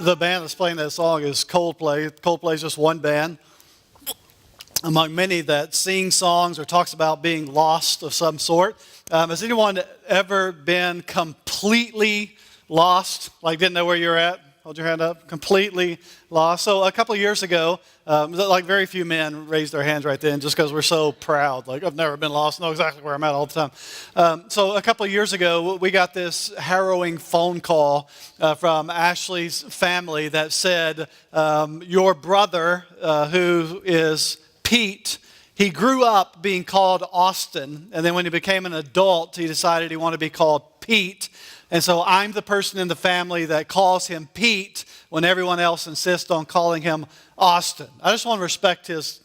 The band that's playing that song is Coldplay. Coldplay is just one band among many that sing songs or talks about being lost of some sort. Has anyone ever been completely lost, like didn't know where you're at? Hold your hand up. Completely lost. So a couple of years ago, like very few men raised their hands right then just because we're so proud. Like, I've never been lost, know exactly where I'm at all the time. So a couple of years ago, we got this harrowing phone call from Ashley's family that said, your brother, who is Pete, he grew up being called Austin, and then when he became an adult, he decided he wanted to be called Pete. And so I'm the person in the family that calls him Pete when everyone else insists on calling him Austin. I just want to respect his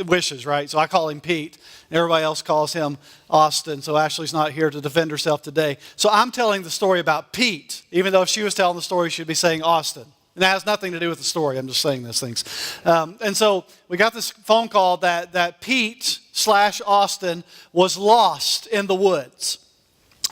wishes, right? So I call him Pete, and everybody else calls him Austin. So Ashley's not here to defend herself today. So I'm telling the story about Pete, even though if she was telling the story, she'd be saying Austin. And that has nothing to do with the story. I'm just saying these things. And so we got this phone call that Pete/Austin was lost in the woods.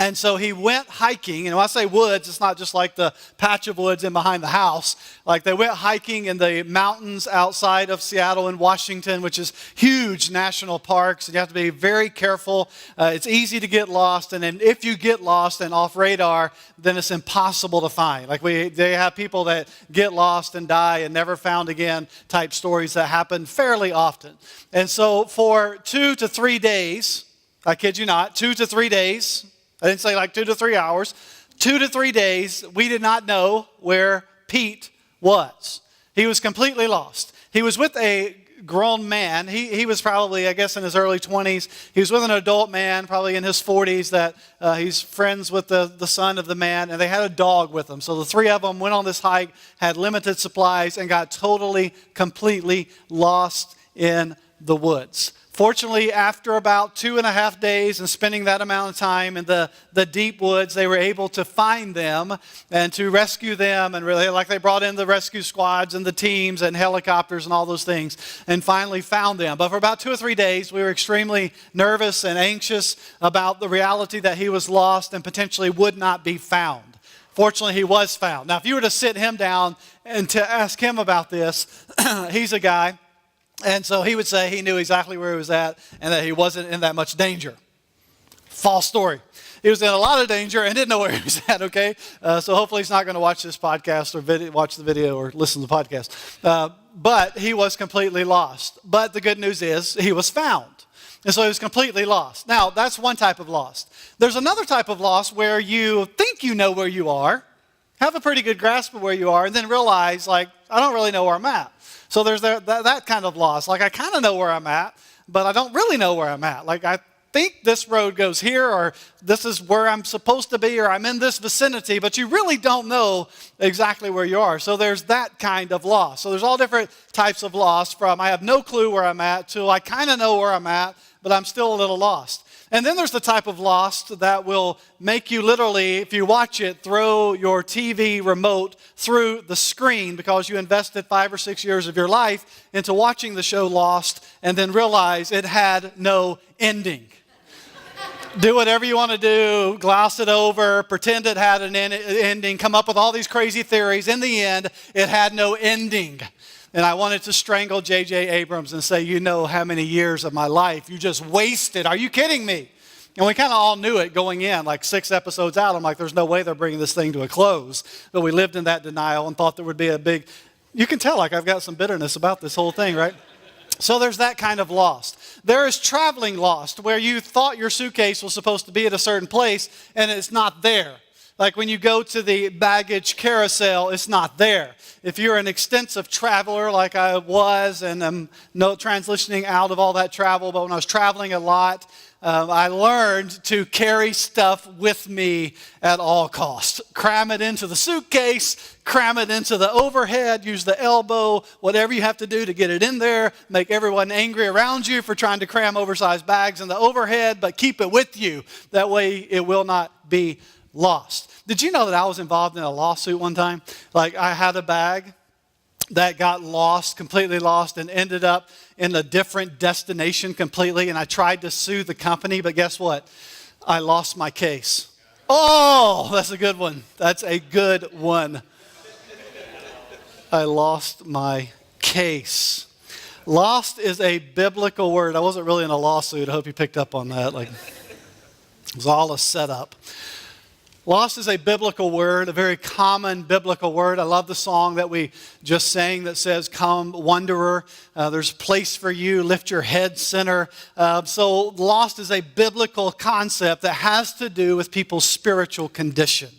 And so he went hiking, and when I say woods, it's not just like the patch of woods in behind the house. Like they went hiking in the mountains outside of Seattle and Washington, which is huge national parks, and you have to be very careful. It's easy to get lost, and then if you get lost and off radar, then it's impossible to find. Like they have people that get lost and die and never found again type stories that happen fairly often. And so for 2 to 3 days, I kid you not, 2 to 3 days, I didn't say like 2 to 3 hours. 2 to 3 days, we did not know where Pete was. He was completely lost. He was with a grown man. He was probably, I guess, in his early 20s. He was with an adult man, probably in his 40s, that he's friends with the son of the man, and they had a dog with them. So the three of them went on this hike, had limited supplies, and got totally, completely lost in the woods. Fortunately, after about 2.5 days and spending that amount of time in the deep woods, they were able to find them and to rescue them. And really, like they brought in the rescue squads and the teams and helicopters and all those things and finally found them. But for about 2 or 3 days, we were extremely nervous and anxious about the reality that he was lost and potentially would not be found. Fortunately, he was found. Now, if you were to sit him down and to ask him about this, he's a guy. And so he would say he knew exactly where he was at and that he wasn't in that much danger. False story. He was in a lot of danger and didn't know where he was at, okay? So hopefully he's not going to watch this podcast or watch the video or listen to the podcast. But he was completely lost. But the good news is he was found. And so he was completely lost. Now, that's one type of lost. There's another type of lost where you think you know where you are, have a pretty good grasp of where you are, and then realize, like, I don't really know where I'm at. So there's that kind of loss. Like I kind of know where I'm at, but I don't really know where I'm at. Like I think this road goes here, or this is where I'm supposed to be, or I'm in this vicinity, but you really don't know exactly where you are. So there's that kind of loss. So there's all different types of loss, from I have no clue where I'm at to I kind of know where I'm at, but I'm still a little lost. And then there's the type of lost that will make you literally, if you watch it, throw your TV remote through the screen because you invested 5 or 6 years of your life into watching the show Lost and then realize it had no ending. Do whatever you want to do, gloss it over, pretend it had an ending, come up with all these crazy theories. In the end, it had no ending. And I wanted to strangle J.J. Abrams and say, you know how many years of my life you just wasted. Are you kidding me? And we kind of all knew it going in, like 6 episodes out. I'm like, there's no way they're bringing this thing to a close. But we lived in that denial and thought there would be a big, you can tell like I've got some bitterness about this whole thing, right? So there's that kind of lost. There is traveling lost, where you thought your suitcase was supposed to be at a certain place and it's not there. Like when you go to the baggage carousel, it's not there. If you're an extensive traveler like I was, and I'm transitioning out of all that travel, but when I was traveling a lot, I learned to carry stuff with me at all costs. Cram it into the suitcase, cram it into the overhead, use the elbow, whatever you have to do to get it in there, make everyone angry around you for trying to cram oversized bags in the overhead, but keep it with you. That way it will not be lost. Did you know that I was involved in a lawsuit one time? Like I had a bag that got lost, completely lost, and ended up in a different destination completely. And I tried to sue the company, but guess what? I lost my case. Oh, that's a good one. That's a good one. I lost my case. Lost is a biblical word. I wasn't really in a lawsuit. I hope you picked up on that. It was all a setup. Lost is a biblical word, a very common biblical word. I love the song that we just sang that says, "Come, wanderer, there's a place for you, lift your head, sinner." So lost is a biblical concept that has to do with people's spiritual condition.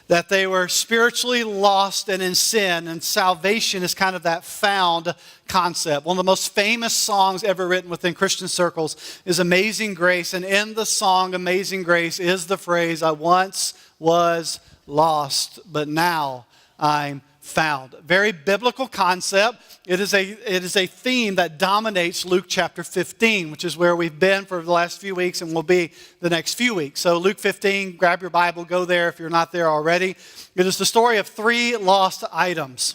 That they were spiritually lost and in sin, and salvation is kind of that found concept. One of the most famous songs ever written within Christian circles is Amazing Grace, and in the song Amazing Grace is the phrase, "I once was lost, but now I'm found." Very biblical concept. It is a theme that dominates Luke chapter 15, which is where we've been for the last few weeks and will be the next few weeks. So Luke 15, grab your Bible, go there if you're not there already. It is the story of 3 lost items.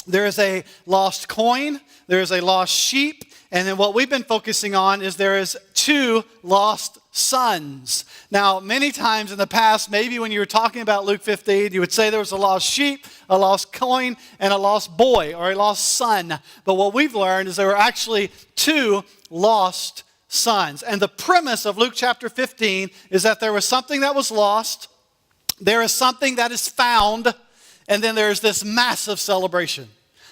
There is a lost coin, there is a lost sheep, and then what we've been focusing on is there is 2 lost sons. Now, many times in the past, maybe when you were talking about Luke 15, you would say there was a lost sheep, a lost coin, and a lost boy, or a lost son. But what we've learned is there were actually 2 lost sons. And the premise of Luke chapter 15 is that there was something that was lost, there is something that is found, and then there's this massive celebration.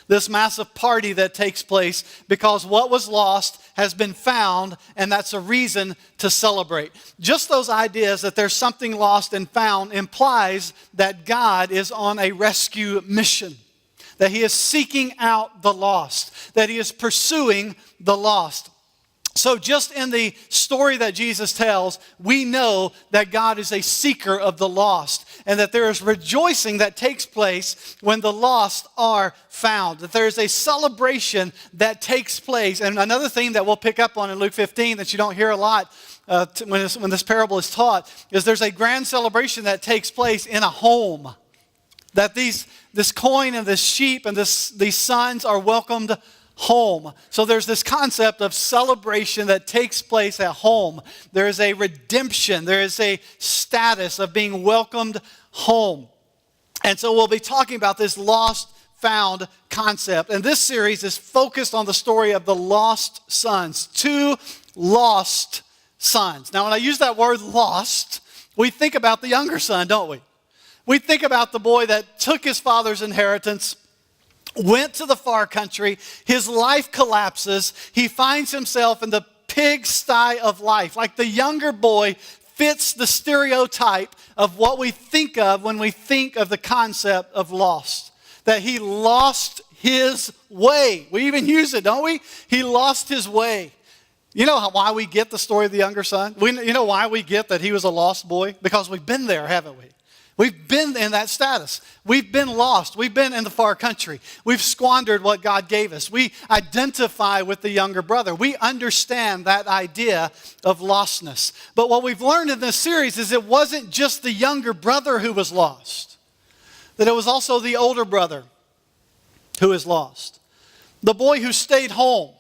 This massive party that takes place because what was lost has been found, and that's a reason to celebrate. Just those ideas that there's something lost and found implies that God is on a rescue mission, that He is seeking out the lost, that He is pursuing the lost. So just in the story that Jesus tells, we know that God is a seeker of the lost, and that there is rejoicing that takes place when the lost are found, that there is a celebration that takes place. And another thing that we'll pick up on in Luke 15 that you don't hear a lot when this parable is taught is there's a grand celebration that takes place in a home, that this coin and this sheep and these sons are welcomed home. So there's this concept of celebration that takes place at home. There is a redemption. There is a status of being welcomed home. And so we'll be talking about this lost, found concept. And this series is focused on the story of the lost sons. 2 lost sons. Now when I use that word lost, we think about the younger son, don't we? We think about the boy that took his father's inheritance, went to the far country, his life collapses, he finds himself in the pigsty of life. Like the younger boy fits the stereotype of what we think of when we think of the concept of lost. That he lost his way. We even use it, don't we? He lost his way. You know why we get the story of the younger son? You know why we get that he was a lost boy? Because we've been there, haven't we? We've been in that status. We've been lost. We've been in the far country. We've squandered what God gave us. We identify with the younger brother. We understand that idea of lostness. But what we've learned in this series is it wasn't just the younger brother who was lost. That it was also the older brother who is lost. The boy who stayed home.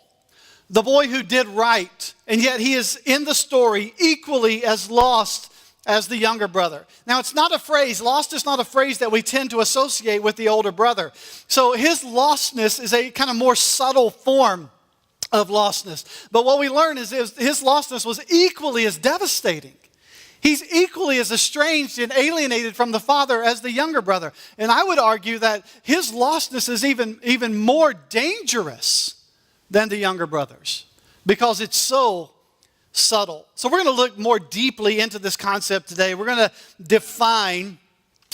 The boy who did right. And yet he is in the story equally as lost as the younger brother. Now, it's not a phrase, lost is not a phrase that we tend to associate with the older brother. So his lostness is a kind of more subtle form of lostness. But what we learn is his lostness was equally as devastating. He's equally as estranged and alienated from the father as the younger brother. And I would argue that his lostness is even more dangerous than the younger brother's because it's so subtle. So we're going to look more deeply into this concept today. We're going to define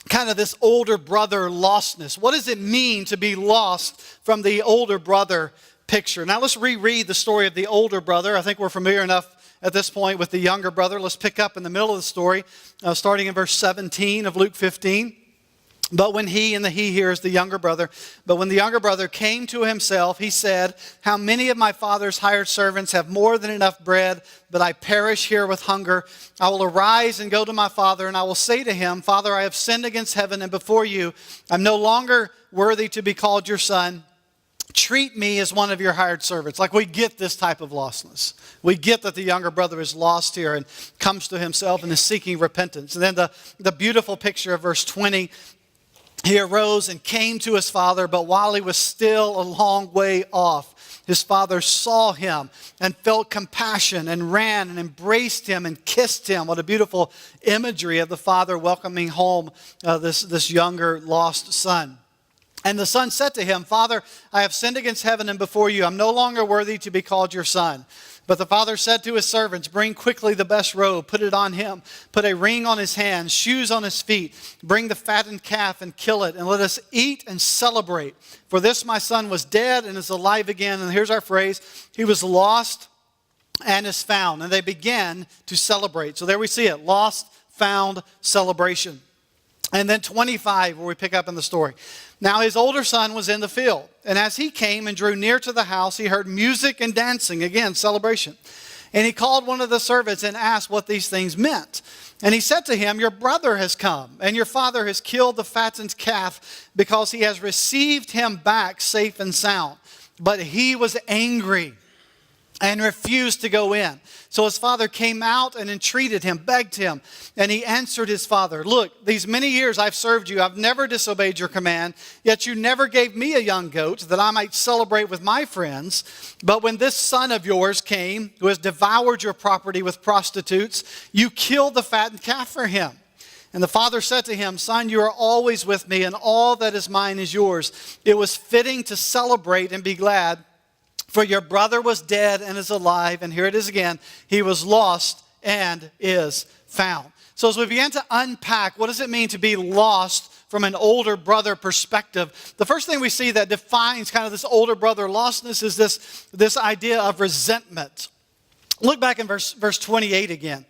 kind of this older brother lostness. What does it mean to be lost from the older brother picture? Now let's reread the story of the older brother. I think we're familiar enough at this point with the younger brother. Let's pick up in the middle of the story, starting in verse 17 of Luke 15. But when he, and the he here is the younger brother, but when the younger brother came to himself, he said, "How many of my father's hired servants have more than enough bread, but I perish here with hunger? I will arise and go to my father, and I will say to him, Father, I have sinned against heaven and before you. I'm no longer worthy to be called your son. Treat me as one of your hired servants." Like we get this type of lostness. We get that the younger brother is lost here and comes to himself and is seeking repentance. And then the beautiful picture of verse 20, he arose and came to his father, but while he was still a long way off, his father saw him and felt compassion and ran and embraced him and kissed him. What a beautiful imagery of the father welcoming home this younger lost son. And the son said to him, "Father, I have sinned against heaven and before you. I'm no longer worthy to be called your son." But the father said to his servants, "Bring quickly the best robe, put it on him, put a ring on his hand, shoes on his feet. Bring the fattened calf and kill it, and let us eat and celebrate. For this my son was dead and is alive again." And here's our phrase, he was lost and is found. And they began to celebrate. So there we see it, lost, found, celebration. And then 25, where we pick up in the story. Now his older son was in the field, and as he came and drew near to the house, he heard music and dancing, again, celebration. And he called one of the servants and asked what these things meant. And he said to him, "Your brother has come, and your father has killed the fattened calf because he has received him back safe and sound." But he was angry and refused to go in. So his father came out and entreated him, begged him. And he answered his father, "Look, these many years I've served you. I've never disobeyed your command. Yet you never gave me a young goat that I might celebrate with my friends. But when this son of yours came, who has devoured your property with prostitutes, you killed the fattened calf for him." And the father said to him, "Son, you are always with me, and all that is mine is yours. It was fitting to celebrate and be glad. For your brother was dead and is alive," and here it is again, "he was lost and is found." So as we begin to unpack, what does it mean to be lost from an older brother perspective? The first thing we see that defines kind of this older brother lostness is this idea of resentment. Look back in verse 28 again.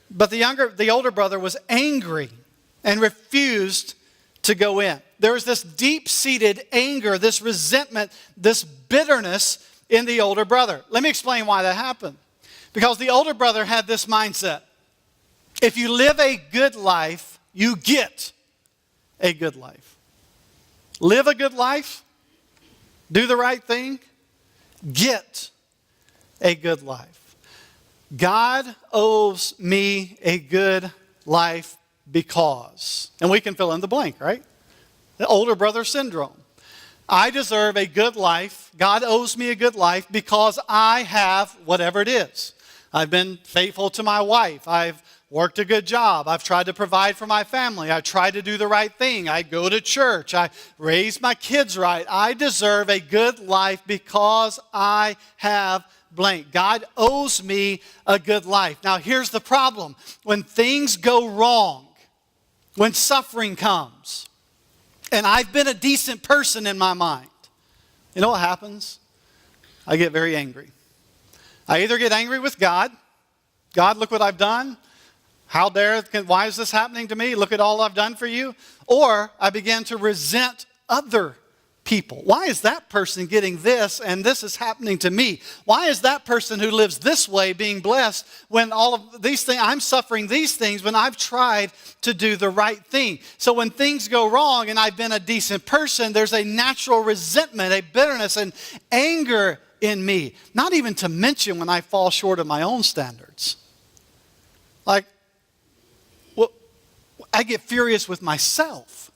But the older brother was angry and refused to go in. There was this deep-seated anger, this resentment, this bitterness in the older brother. Let me explain why that happened. Because the older brother had this mindset. If you live a good life, you get a good life. Live a good life, do the right thing, get a good life. God owes me a good life because, and we can fill in the blank, right? The older brother syndrome. I deserve a good life. God owes me a good life because I have whatever it is. I've been faithful to my wife. I've worked a good job. I've tried to provide for my family. I try to do the right thing. I go to church. I raise my kids right. I deserve a good life because I have blank. God owes me a good life. Now here's the problem. When things go wrong, when suffering comes, and I've been a decent person in my mind, you know what happens? I get very angry. I either get angry with God. God, look what I've done. Why is this happening to me? Look at all I've done for you. Or I begin to resent other people. Why is that person getting this and this is happening to me? Why is that person who lives this way being blessed when all of these things, I'm suffering these things when I've tried to do the right thing? So when things go wrong and I've been a decent person, there's a natural resentment, a bitterness, and anger in me. Not even to mention when I fall short of my own standards. Like, well, I get furious with myself.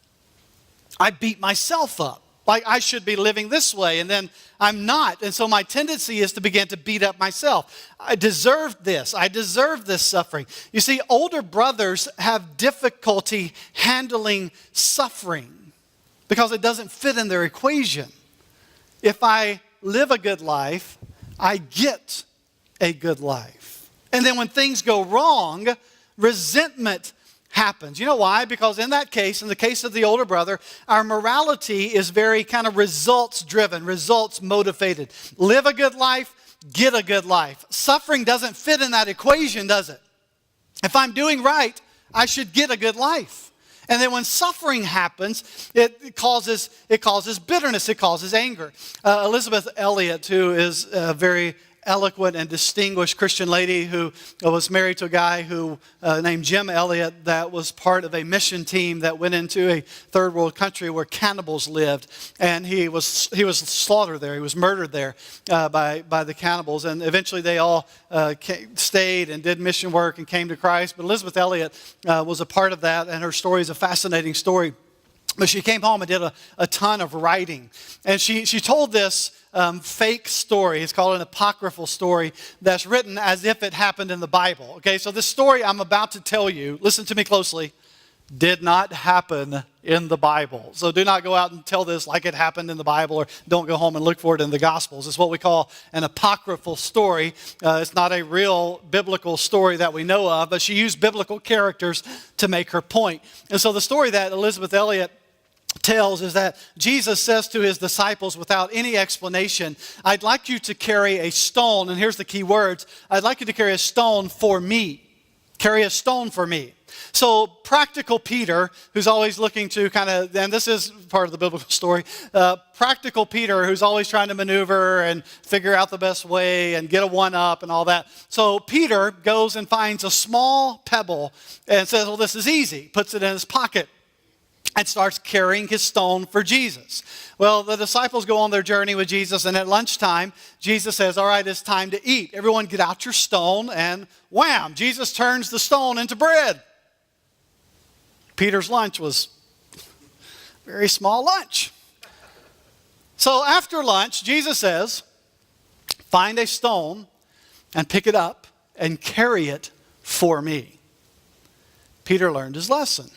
I beat myself up. Like I should be living this way, and then I'm not. And so my tendency is to begin to beat up myself. I deserve this. I deserve this suffering. You see, older brothers have difficulty handling suffering because it doesn't fit in their equation. If I live a good life, I get a good life. And then when things go wrong, resentment happens. You know why? Because in that case, in the case of the older brother, our morality is very kind of results driven, results motivated. Live a good life, get a good life. Suffering doesn't fit in that equation, does it? If I'm doing right, I should get a good life. And then when suffering happens, it causes bitterness, it causes anger. Elizabeth Elliott, who is a very eloquent and distinguished Christian lady who was married to a guy who named Jim Elliott that was part of a mission team that went into a third world country where cannibals lived, and he was slaughtered there. He was murdered there by the cannibals, and eventually they all stayed and did mission work and came to Christ. But Elizabeth Elliott was a part of that, and her story is a fascinating story. But she came home and did a ton of writing. And she told this fake story. It's called an apocryphal story that's written as if it happened in the Bible. Okay, so this story I'm about to tell you, listen to me closely, did not happen in the Bible. So do not go out and tell this like it happened in the Bible, or don't go home and look for it in the Gospels. It's what we call an apocryphal story. It's not a real biblical story that we know of, but she used biblical characters to make her point. And so the story that Elizabeth Elliott tells is that Jesus says to his disciples without any explanation, I'd like you to carry a stone, and here's the key words, I'd like you to carry a stone for me. Carry a stone for me. So practical Peter, who's always looking to kind of, and this is part of the biblical story, practical Peter, who's always trying to maneuver and figure out the best way and get a one-up and all that. So Peter goes and finds a small pebble and says, well, this is easy. Puts it in his pocket and starts carrying his stone for Jesus. Well, the disciples go on their journey with Jesus, and at lunchtime, Jesus says, all right, it's time to eat. Everyone get out your stone, and wham, Jesus turns the stone into bread. Peter's lunch was a very small lunch. So after lunch, Jesus says, find a stone and pick it up and carry it for me. Peter learned his lesson.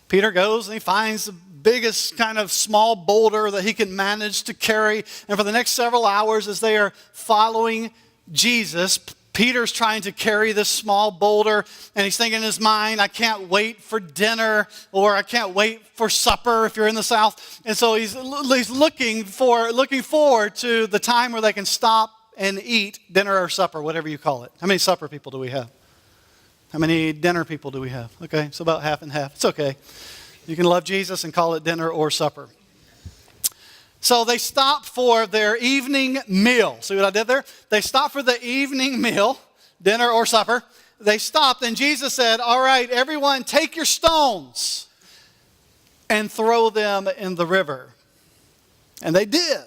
Peter goes and he finds the biggest kind of small boulder that he can manage to carry. And for the next several hours as they are following Jesus, Peter's trying to carry this small boulder, and he's thinking in his mind, I can't wait for dinner, or I can't wait for supper if you're in the South. And so he's looking forward to the time where they can stop and eat dinner or supper, whatever you call it. How many supper people do we have? How many dinner people do we have? Okay, so about half and half. It's okay. You can love Jesus and call it dinner or supper. So they stop for their evening meal. See what I did there? They stopped for the evening meal, dinner or supper. They stopped, and Jesus said, all right, everyone, take your stones and throw them in the river. And they did.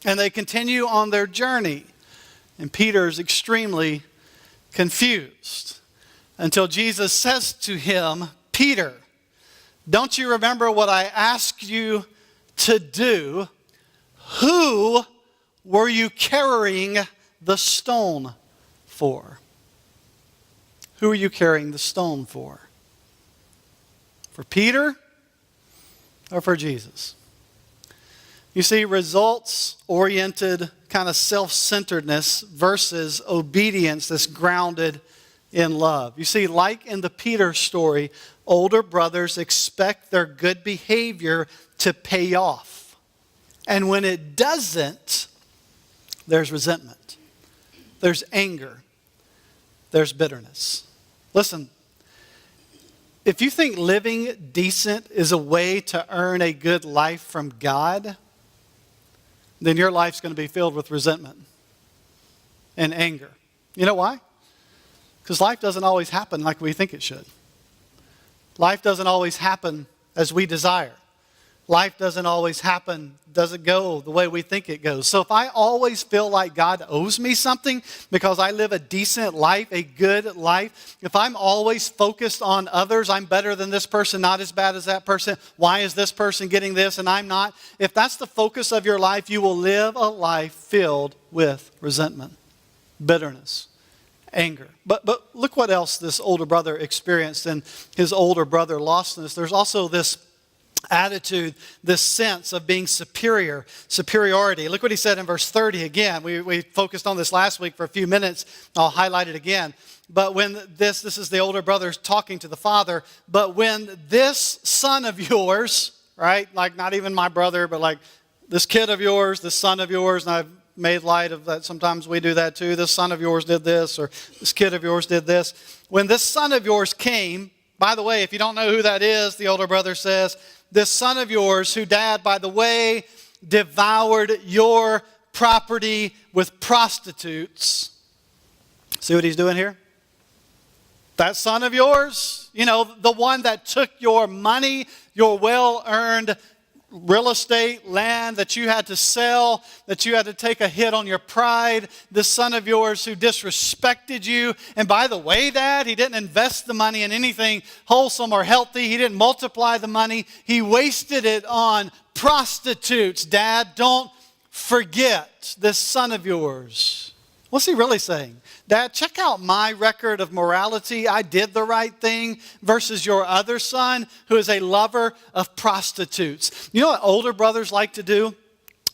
And they continue on their journey. And Peter's extremely confused until Jesus says to him, Peter, don't you remember what I asked you to do? Who were you carrying the stone for? Who are you carrying the stone for? For Peter or for Jesus? You see, results-oriented kind of self-centeredness versus obedience that's grounded in love. You see, like in the Peter story, older brothers expect their good behavior to pay off. And when it doesn't, there's resentment. There's anger. There's bitterness. Listen, if you think living decent is a way to earn a good life from God, then your life's going to be filled with resentment and anger. You know why? Because life doesn't always happen like we think it should. Life doesn't always happen as we desire. Life doesn't always happen, doesn't go the way we think it goes. So if I always feel like God owes me something because I live a decent life, a good life, if I'm always focused on others, I'm better than this person, not as bad as that person, why is this person getting this and I'm not? If that's the focus of your life, you will live a life filled with resentment, bitterness, anger. But look what else this older brother experienced in his older brother Lostness. There's also this attitude, this sense of being superiority. Look what he said in verse 30 again. We focused on this last week for a few minutes. I'll highlight it again. But when this is the older brother talking to the father, but when this son of yours, right, like not even my brother, but like this kid of yours, this son of yours, and I've made light of that. Sometimes we do that too. This son of yours did this, or this kid of yours did this. When this son of yours came, by the way, if you don't know who that is, the older brother says, this son of yours who, Dad, by the way, devoured your property with prostitutes. See what he's doing here? That son of yours, you know, the one that took your money, your well-earned real estate, land that you had to sell, that you had to take a hit on your pride. This son of yours who disrespected you. And by the way, Dad, he didn't invest the money in anything wholesome or healthy. He didn't multiply the money. He wasted it on prostitutes. Dad, don't forget this son of yours. What's he really saying? Dad, check out my record of morality. I did the right thing versus your other son who is a lover of prostitutes. You know what older brothers like to do?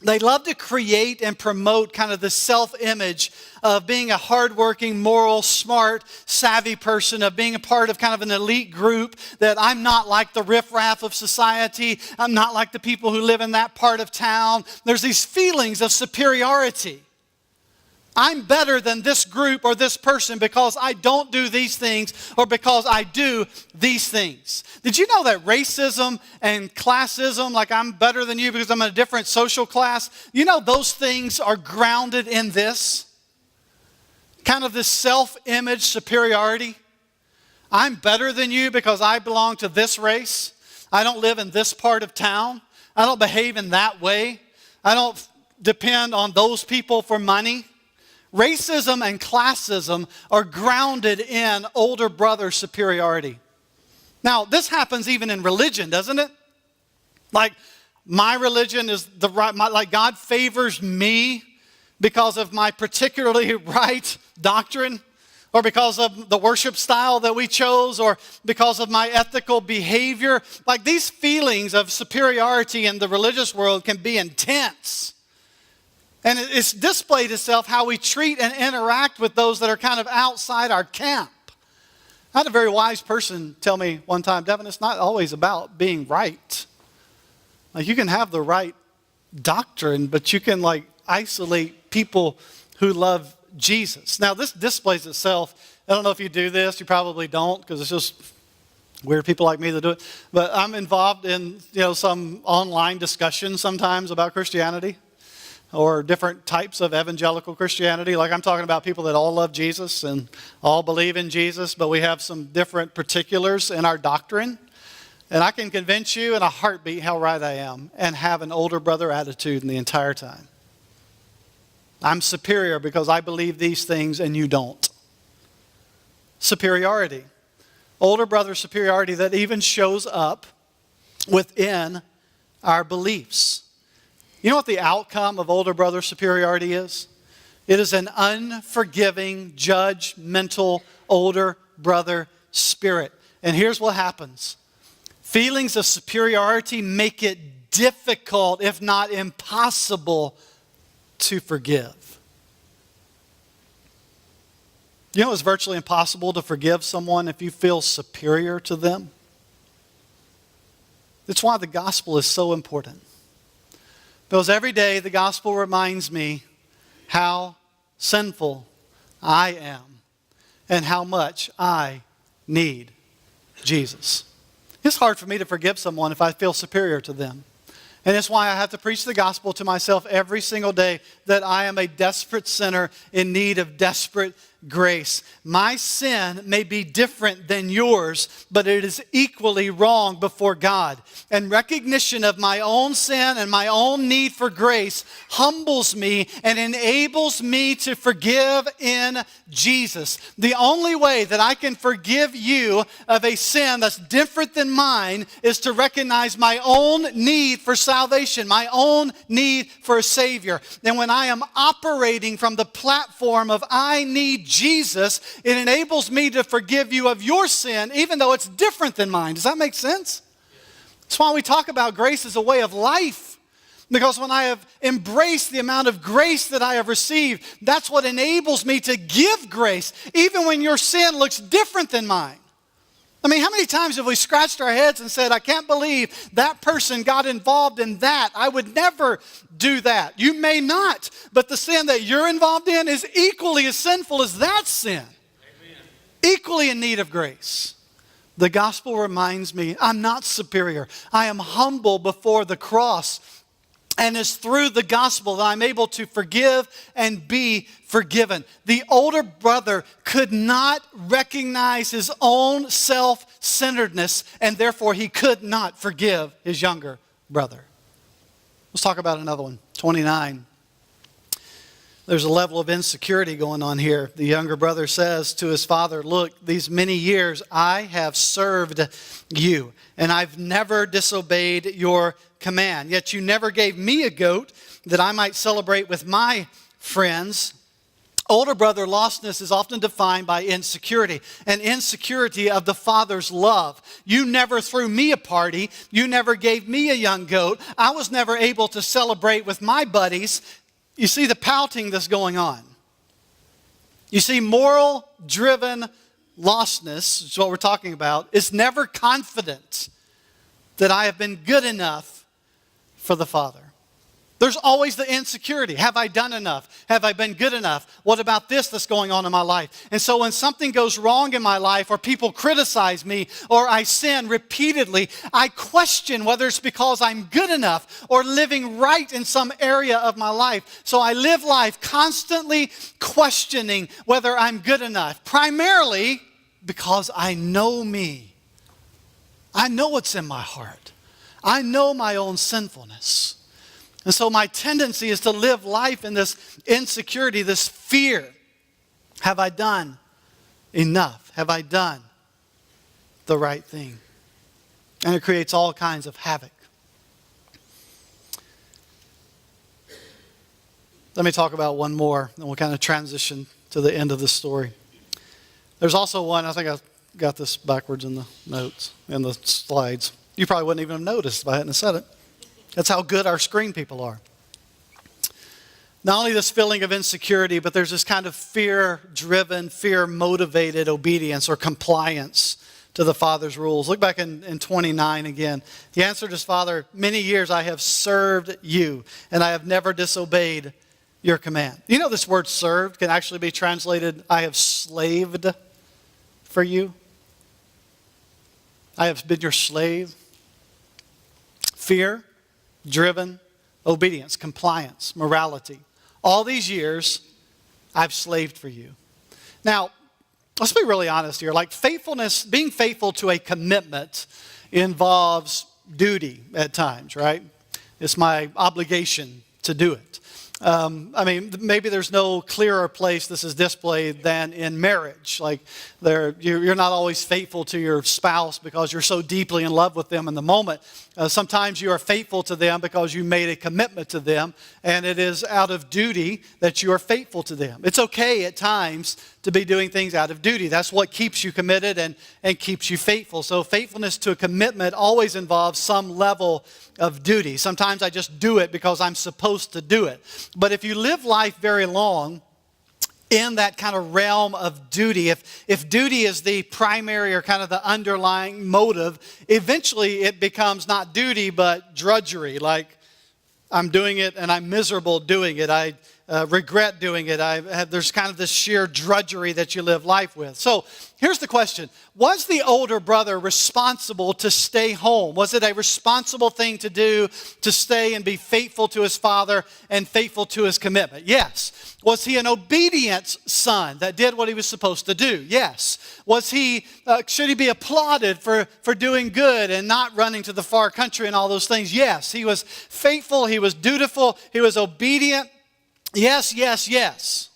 They love to create and promote kind of the self-image of being a hardworking, moral, smart, savvy person, of being a part of kind of an elite group, that I'm not like the riffraff of society. I'm not like the people who live in that part of town. There's these feelings of superiority. I'm better than this group or this person because I don't do these things or because I do these things. Did you know that racism and classism, like I'm better than you because I'm in a different social class, you know those things are grounded in this? Kind of this self-image superiority. I'm better than you because I belong to this race. I don't live in this part of town. I don't behave in that way. I don't depend on those people for money. Racism and classism are grounded in older brother superiority. Now, this happens even in religion, doesn't it? Like, my religion is the right, like God favors me because of my particularly right doctrine, or because of the worship style that we chose, or because of my ethical behavior. Like, these feelings of superiority in the religious world can be intense. And it's displayed itself how we treat and interact with those that are kind of outside our camp. I had a very wise person tell me one time, Devin, it's not always about being right. Like, you can have the right doctrine, but you can isolate people who love Jesus. Now, this displays itself. I don't know if you do this. You probably don't, because it's just weird people like me that do it. But I'm involved in some online discussions sometimes about Christianity, or different types of evangelical Christianity. Like, I'm talking about people that all love Jesus and all believe in Jesus, but we have some different particulars in our doctrine. And I can convince you in a heartbeat how right I am and have an older brother attitude in the entire time. I'm superior because I believe these things and you don't. Superiority. Older brother superiority that even shows up within our beliefs. You know what the outcome of older brother superiority is? It is an unforgiving, judgmental, older brother spirit. And here's what happens. Feelings of superiority make it difficult, if not impossible, to forgive. You know it's virtually impossible to forgive someone if you feel superior to them? That's why the gospel is so important. Because every day the gospel reminds me how sinful I am and how much I need Jesus. It's hard for me to forgive someone if I feel superior to them. And it's why I have to preach the gospel to myself every single day, that I am a desperate sinner in need of desperate grace. My sin may be different than yours, but it is equally wrong before God. And recognition of my own sin and my own need for grace humbles me and enables me to forgive in Jesus. The only way that I can forgive you of a sin that's different than mine is to recognize my own need for salvation, my own need for a Savior. And when I am operating from the platform of I need Jesus, it enables me to forgive you of your sin, even though it's different than mine. Does that make sense? That's why we talk about grace as a way of life. Because when I have embraced the amount of grace that I have received, that's what enables me to give grace, even when your sin looks different than mine. I mean, how many times have we scratched our heads and said, I can't believe that person got involved in that. I would never do that. You may not, but the sin that you're involved in is equally as sinful as that sin. Amen. Equally in need of grace. The gospel reminds me I'm not superior. I am humble before the cross. And it's through the gospel that I'm able to forgive and be forgiven. The older brother could not recognize his own self-centeredness, and therefore he could not forgive his younger brother. Let's talk about another one. 29. There's a level of insecurity going on here. The younger brother says to his father, look, these many years I have served you, and I've never disobeyed your command. Yet you never gave me a goat that I might celebrate with my friends. Older brother lostness is often defined by insecurity, an insecurity of the father's love. You never threw me a party. You never gave me a young goat. I was never able to celebrate with my buddies. You see the pouting that's going on. You see, moral-driven lostness, which is what we're talking about, is never confident that I have been good enough for the Father. There's always the insecurity. Have I done enough? Have I been good enough? What about this that's going on in my life? And so when something goes wrong in my life, or people criticize me, or I sin repeatedly, I question whether it's because I'm good enough or living right in some area of my life. So I live life constantly questioning whether I'm good enough, primarily because I know me. I know what's in my heart. I know my own sinfulness. And so my tendency is to live life in this insecurity, this fear. Have I done enough? Have I done the right thing? And it creates all kinds of havoc. Let me talk about one more, and we'll kind of transition to the end of the story. There's also one, I think I got this backwards in the notes, in the slides. You probably wouldn't even have noticed if I hadn't said it. That's how good our screen people are. Not only this feeling of insecurity, but there's this kind of fear-driven, fear-motivated obedience or compliance to the Father's rules. Look back in 29 again. He answered his father, many years I have served you, and I have never disobeyed your command. You know this word served can actually be translated, I have slaved for you. I have been your slave. Fear-driven obedience, compliance, morality. All these years, I've slaved for you. Now, let's be really honest here. Like faithfulness, being faithful to a commitment involves duty at times, right? It's my obligation to do it. Maybe there's no clearer place this is displayed than in marriage. Like, you're not always faithful to your spouse because you're so deeply in love with them in the moment. Sometimes you are faithful to them because you made a commitment to them, and it is out of duty that you are faithful to them. It's okay at times to be doing things out of duty. That's what keeps you committed and keeps you faithful. So faithfulness to a commitment always involves some level of duty. Sometimes I just do it because I'm supposed to do it. But if you live life very long in that kind of realm of duty, if duty is the primary or kind of the underlying motive, eventually it becomes not duty but drudgery. Like, I'm doing it and I'm miserable doing it. I regret doing it. There's kind of this sheer drudgery that you live life with. So here's the question. Was the older brother responsible to stay home? Was it a responsible thing to do to stay and be faithful to his father and faithful to his commitment? Yes. Was he an obedient son that did what he was supposed to do? Yes. Should he be applauded for doing good and not running to the far country and all those things? Yes. He was faithful. He was dutiful. He was obedient. Yes, yes, yes.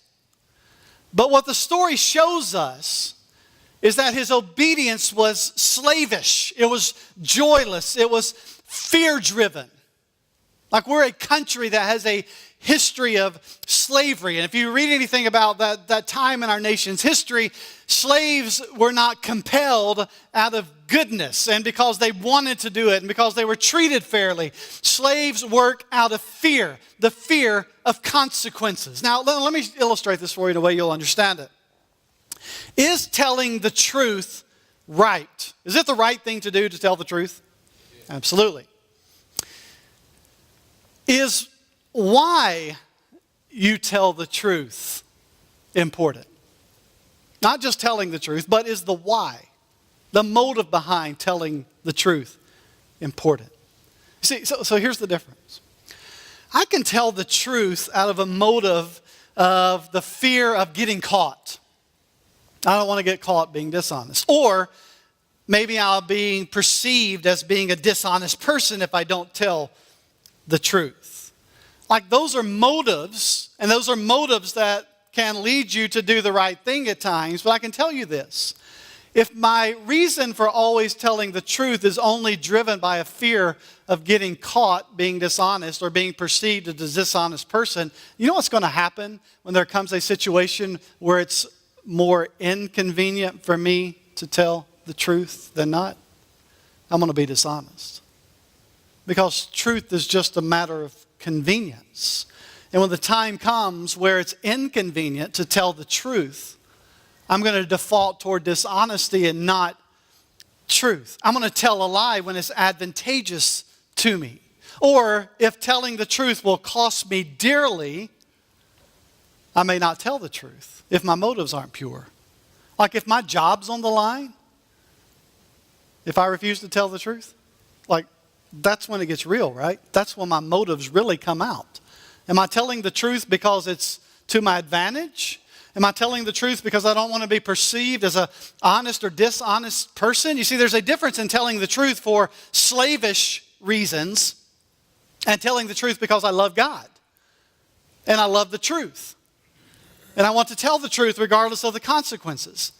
But what the story shows us is that his obedience was slavish. It was joyless. It was fear-driven. Like, we're a country that has a history of slavery. And if you read anything about that time in our nation's history, slaves were not compelled out of goodness and because they wanted to do it and because they were treated fairly. Slaves work out of fear, the fear of consequences. Now, let me illustrate this for you in a way you'll understand it. Is telling the truth right? Is it the right thing to do to tell the truth? Yeah. Absolutely. Is why you tell the truth important? Not just telling the truth, but is the why, the motive behind telling the truth important? See, so here's the difference. I can tell the truth out of a motive of the fear of getting caught. I don't want to get caught being dishonest. Or maybe I'll be perceived as being a dishonest person if I don't tell the truth. Like those are motives, and those are motives that can lead you to do the right thing at times. But I can tell you this. If my reason for always telling the truth is only driven by a fear of getting caught being dishonest or being perceived as a dishonest person, you know what's going to happen when there comes a situation where it's more inconvenient for me to tell the truth than not? I'm going to be dishonest. Because truth is just a matter of convenience. And when the time comes where it's inconvenient to tell the truth, I'm going to default toward dishonesty and not truth. I'm going to tell a lie when it's advantageous to me. Or if telling the truth will cost me dearly, I may not tell the truth if my motives aren't pure. Like if my job's on the line, if I refuse to tell the truth, like that's when it gets real, right? That's when my motives really come out. Am I telling the truth because it's to my advantage? Am I telling the truth because I don't want to be perceived as an honest or dishonest person? You see, there's a difference in telling the truth for slavish reasons and telling the truth because I love God and I love the truth. And I want to tell the truth regardless of the consequences.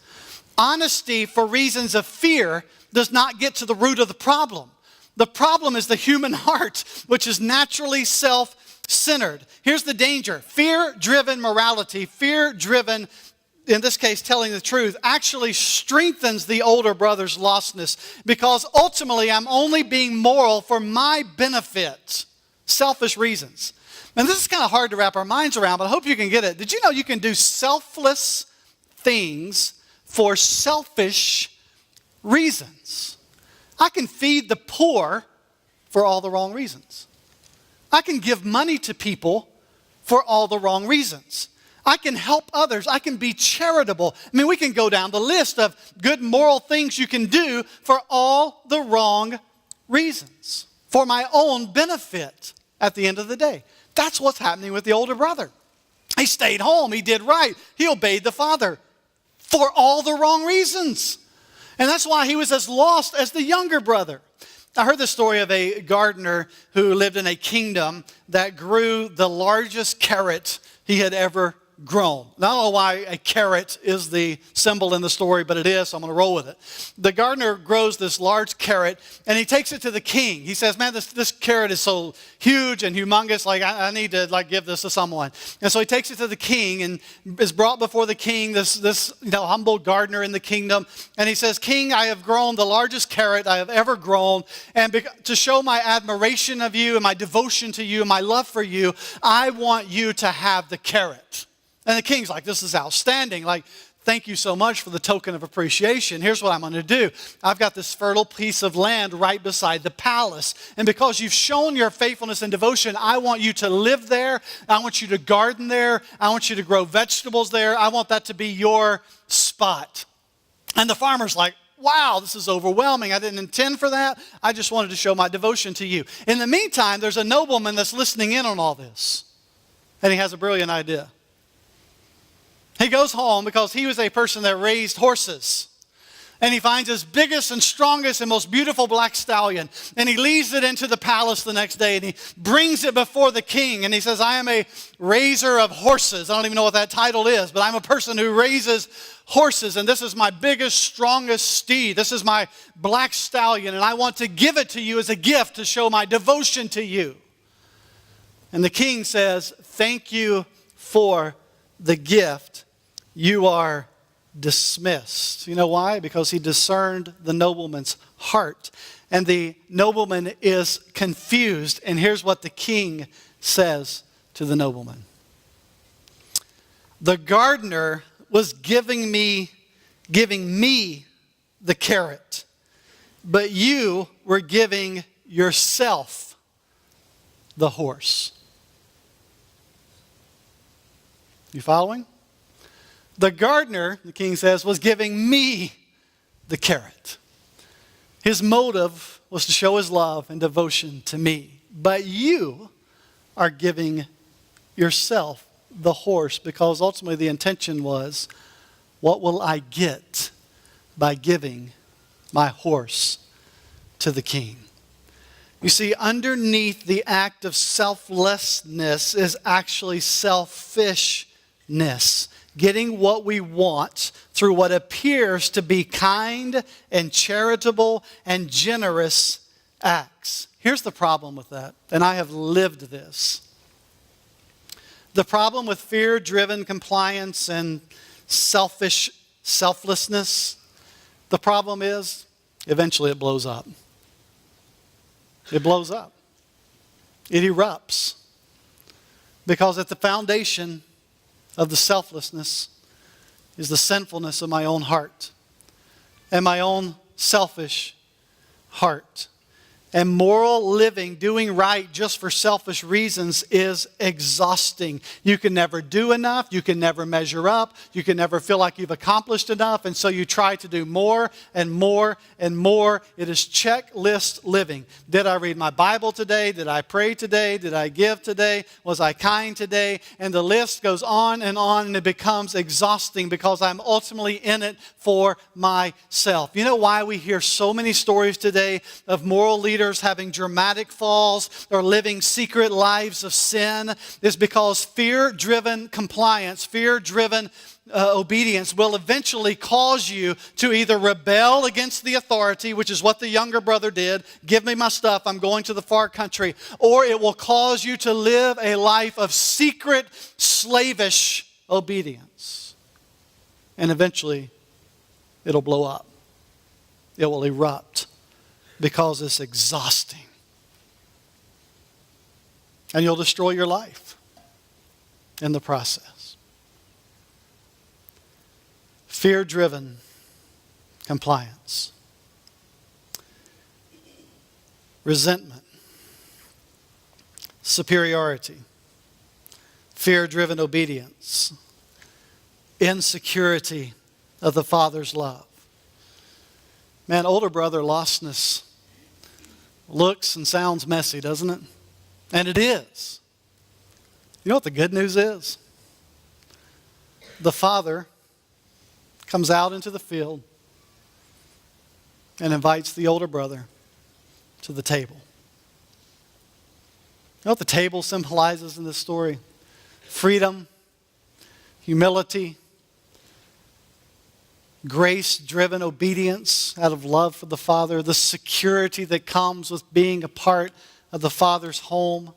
Honesty for reasons of fear does not get to the root of the problem. The problem is the human heart, which is naturally self-centered. Here's the danger. Fear-driven morality, fear-driven, in this case, telling the truth, actually strengthens the older brother's lostness because ultimately I'm only being moral for my benefit. Selfish reasons. And this is kind of hard to wrap our minds around, but I hope you can get it. Did you know you can do selfless things for selfish reasons? I can feed the poor for all the wrong reasons. I can give money to people for all the wrong reasons. I can help others. I can be charitable. I mean, we can go down the list of good moral things you can do for all the wrong reasons, for my own benefit at the end of the day. That's what's happening with the older brother. He stayed home. He did right. He obeyed the father for all the wrong reasons. And that's why he was as lost as the younger brother. I heard the story of a gardener who lived in a kingdom that grew the largest carrot he had ever grown. I don't know why a carrot is the symbol in the story, but it is, so I'm going to roll with it. The gardener grows this large carrot, and he takes it to the king. He says, man, this carrot is so huge and humongous, like I need to give this to someone. And so he takes it to the king and is brought before the king, this humble gardener in the kingdom. And he says, King, I have grown the largest carrot I have ever grown, and to show my admiration of you and my devotion to you and my love for you, I want you to have the carrot. And the king's like, this is outstanding. Like, thank you so much for the token of appreciation. Here's what I'm going to do. I've got this fertile piece of land right beside the palace. And because you've shown your faithfulness and devotion, I want you to live there. I want you to garden there. I want you to grow vegetables there. I want that to be your spot. And the farmer's like, wow, this is overwhelming. I didn't intend for that. I just wanted to show my devotion to you. In the meantime, there's a nobleman that's listening in on all this. And he has a brilliant idea. He goes home because he was a person that raised horses. And he finds his biggest and strongest and most beautiful black stallion. And he leads it into the palace the next day. And he brings it before the king. And he says, I am a raiser of horses. I don't even know what that title is. But I'm a person who raises horses. And this is my biggest, strongest steed. This is my black stallion. And I want to give it to you as a gift to show my devotion to you. And the king says, thank you for the gift. You are dismissed. You know why? Because he discerned the nobleman's heart. And the nobleman is confused. And here's what the king says to the nobleman. The gardener was giving me the carrot, but you were giving yourself the horse. You following? The gardener, the king says, was giving me the carrot. His motive was to show his love and devotion to me. But you are giving yourself the horse because ultimately the intention was, what will I get by giving my horse to the king? You see, underneath the act of selflessness is actually selfishness. Getting what we want through what appears to be kind and charitable and generous acts. Here's the problem with that, and I have lived this. The problem with fear-driven compliance and selflessness, the problem is eventually it blows up. It blows up. It erupts. Because at the foundation of the selflessness is the sinfulness of my own heart and my own selfish heart. And moral living, doing right just for selfish reasons, is exhausting. You can never do enough. You can never measure up. You can never feel like you've accomplished enough. And so you try to do more and more and more. It is checklist living. Did I read my Bible today? Did I pray today? Did I give today? Was I kind today? And the list goes on, and it becomes exhausting because I'm ultimately in it for myself. You know why we hear so many stories today of moral leaders having dramatic falls or living secret lives of sin? Is because fear-driven compliance, fear-driven obedience will eventually cause you to either rebel against the authority, which is what the younger brother did, give me my stuff, I'm going to the far country, or it will cause you to live a life of secret, slavish obedience. And eventually, it'll blow up. It will erupt because it's exhausting. And you'll destroy your life in the process. Fear-driven compliance. Resentment. Superiority. Fear-driven obedience. Insecurity of the Father's love. Man, older brother lostness looks and sounds messy, doesn't it? And it is. You know what the good news is? The father comes out into the field and invites the older brother to the table. You know what the table symbolizes in this story? Freedom, humility, grace-driven obedience out of love for the Father, the security that comes with being a part of the Father's home.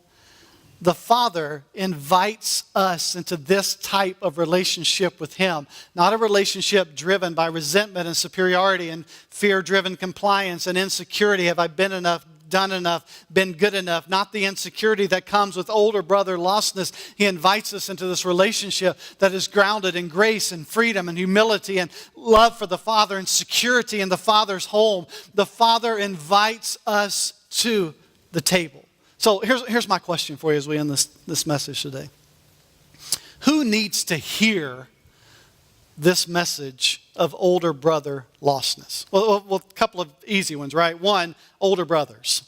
The Father invites us into this type of relationship with Him, not a relationship driven by resentment and superiority and fear-driven compliance and insecurity. Have I been enough, done enough, been good enough? Not the insecurity that comes with older brother lostness. He invites us into this relationship that is grounded in grace and freedom and humility and love for the Father and security in the Father's home. The Father invites us to the table. So here's my question for you as we end this message today. Who needs to hear this message of older brother lostness? Well, a couple of easy ones, right? One, older brothers.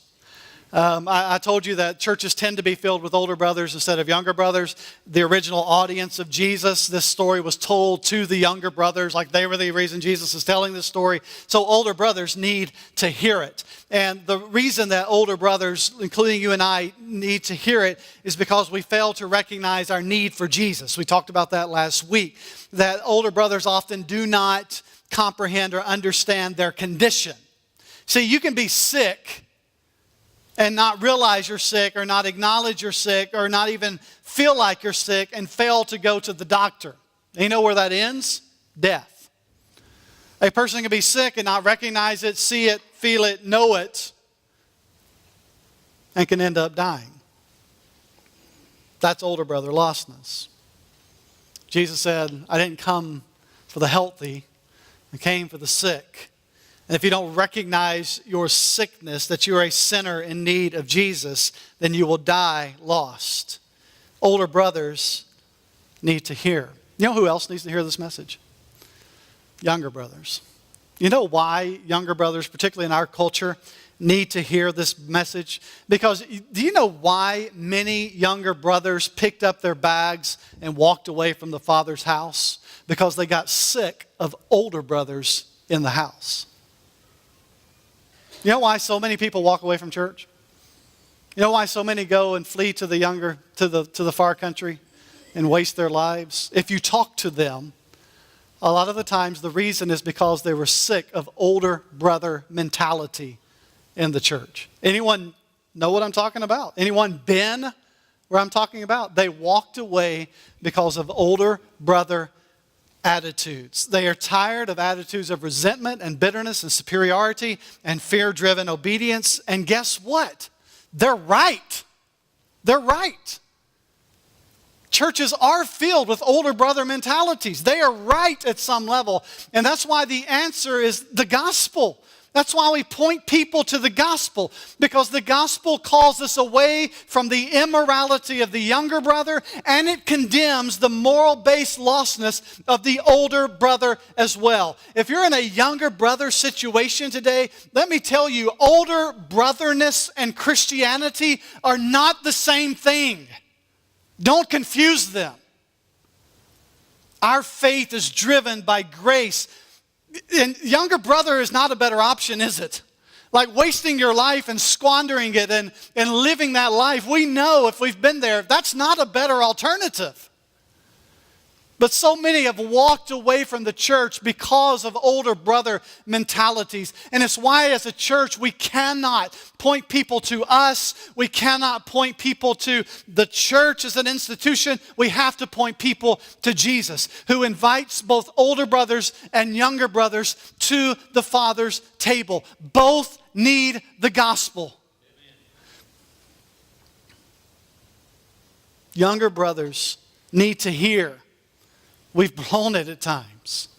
I told you that churches tend to be filled with older brothers instead of younger brothers. The original audience of Jesus, this story was told to the younger brothers, like they were the reason Jesus is telling this story. So older brothers need to hear it. And the reason that older brothers, including you and I, need to hear it is because we fail to recognize our need for Jesus. We talked about that last week, that older brothers often do not comprehend or understand their condition. See, you can be sick and not realize you're sick or not acknowledge you're sick or not even feel like you're sick and fail to go to the doctor. And you know where that ends? Death. A person can be sick and not recognize it, see it, feel it, know it, and can end up dying. That's older brother lostness. Jesus said, I didn't come for the healthy, I came for the sick. And if you don't recognize your sickness, that you're a sinner in need of Jesus, then you will die lost. Older brothers need to hear. You know who else needs to hear this message? Younger brothers. You know why younger brothers, particularly in our culture, need to hear this message? Because do you know why many younger brothers picked up their bags and walked away from the Father's house? Because they got sick of older brothers in the house. You know why so many people walk away from church? You know why so many go and flee to the far country and waste their lives? If you talk to them, a lot of the times the reason is because they were sick of older brother mentality in the church. Anyone know what I'm talking about? Anyone been where I'm talking about? They walked away because of older brother attitudes. They are tired of attitudes of resentment and bitterness and superiority and fear-driven obedience. And guess what? They're right. They're right. Churches are filled with older brother mentalities. They are right at some level. And that's why the answer is the gospel. That's why we point people to the gospel, because the gospel calls us away from the immorality of the younger brother, and it condemns the moral-based lostness of the older brother as well. If you're in a younger brother situation today, let me tell you, older brotherness and Christianity are not the same thing. Don't confuse them. Our faith is driven by grace. And younger brother is not a better option, is it? Like wasting your life and squandering it and living that life. We know if we've been there, that's not a better alternative. But so many have walked away from the church because of older brother mentalities. And it's why as a church we cannot point people to us. We cannot point people to the church as an institution. We have to point people to Jesus, who invites both older brothers and younger brothers to the Father's table. Both need the gospel. Younger brothers need to hear. We've blown it at times.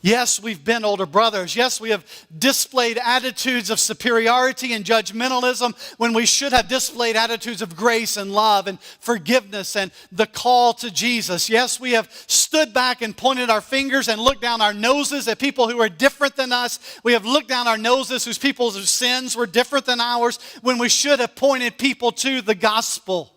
Yes, we've been older brothers. Yes, we have displayed attitudes of superiority and judgmentalism when we should have displayed attitudes of grace and love and forgiveness and the call to Jesus. Yes, we have stood back and pointed our fingers and looked down our noses at people who are different than us. We have looked down our noses whose people's sins were different than ours when we should have pointed people to the gospel.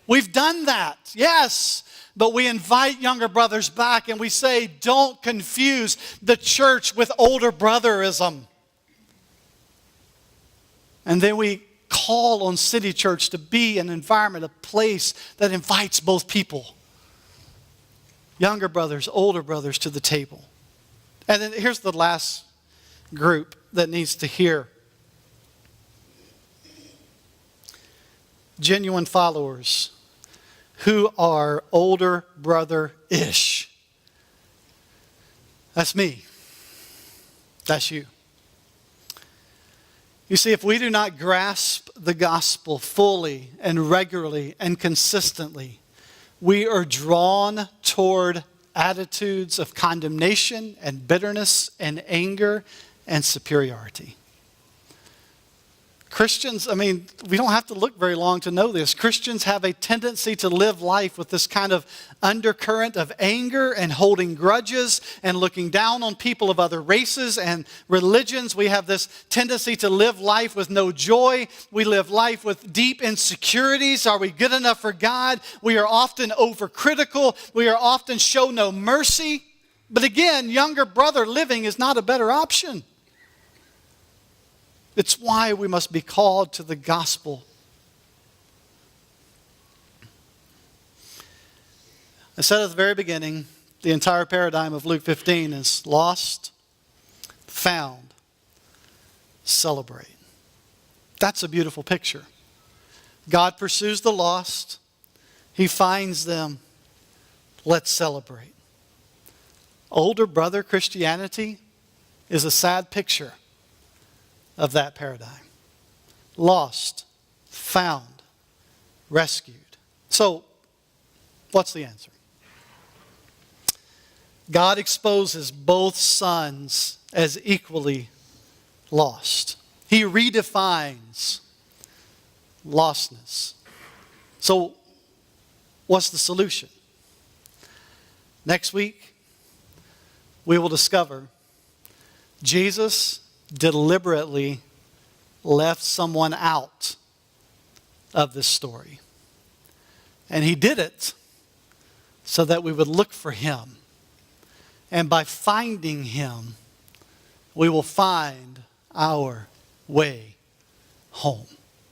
We've done that, yes. But we invite younger brothers back and we say, don't confuse the church with older brotherism. And then we call on City Church to be an environment, a place that invites both people. Younger brothers, older brothers to the table. And then here's the last group that needs to hear. Genuine followers who are older brother-ish. That's me. That's you. You see, if we do not grasp the gospel fully and regularly and consistently, we are drawn toward attitudes of condemnation and bitterness and anger and superiority. Christians, we don't have to look very long to know this. Christians have a tendency to live life with this kind of undercurrent of anger and holding grudges and looking down on people of other races and religions. We have this tendency to live life with no joy. We live life with deep insecurities. Are we good enough for God? We are often overcritical. We are often show no mercy. But again, younger brother living is not a better option. It's why we must be called to the gospel. I said at the very beginning, the entire paradigm of Luke 15 is lost, found, celebrate. That's a beautiful picture. God pursues the lost. He finds them. Let's celebrate. Older brother Christianity is a sad picture of that paradigm. Lost, found, rescued. So, what's the answer? God exposes both sons as equally lost. He redefines lostness. So, what's the solution? Next week, we will discover Jesus deliberately left someone out of this story. And he did it so that we would look for him. And by finding him, we will find our way home.